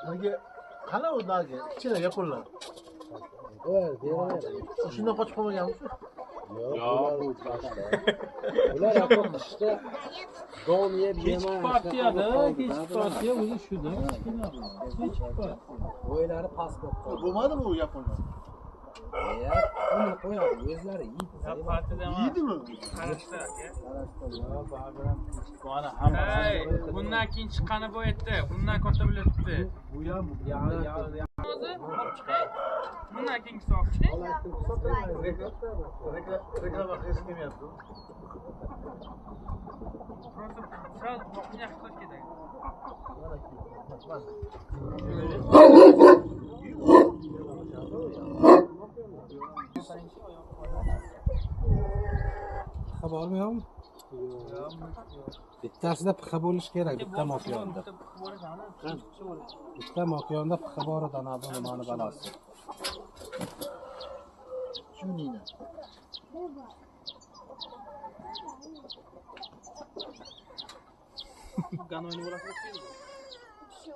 Nega qani undagi ichida yaponlar? Shundan qochib qolmaganmisiz? Ular qishda don yeb Kechki partiyada, kechki partiya o'zi shuda. Kechki partiya. Bo'ylari past bo'lib qoldi. Bo'lmadimi u yaponlar? Uni qo'yadi, o'zlari yeydi. Yeydimi? Qarashda aka. Mana hamma. Bundan keyin chiqqani bu yerda. Bundan katta bo'libdi. Bu ham Hozir olib chiqay. Bundan keyingisi olib chiqay. Reklama qilish kelmayapti. Просто sразу boqni yaxshi qilish kerak. Pixa bormi? Bittasida pixa bo'lishi kerak, bitta mokiyonda. Bitta mokiyonda pixa bor edi, ana bu nimani balasi. Shuningni. Ganoyni bo'lasizmi? Shu.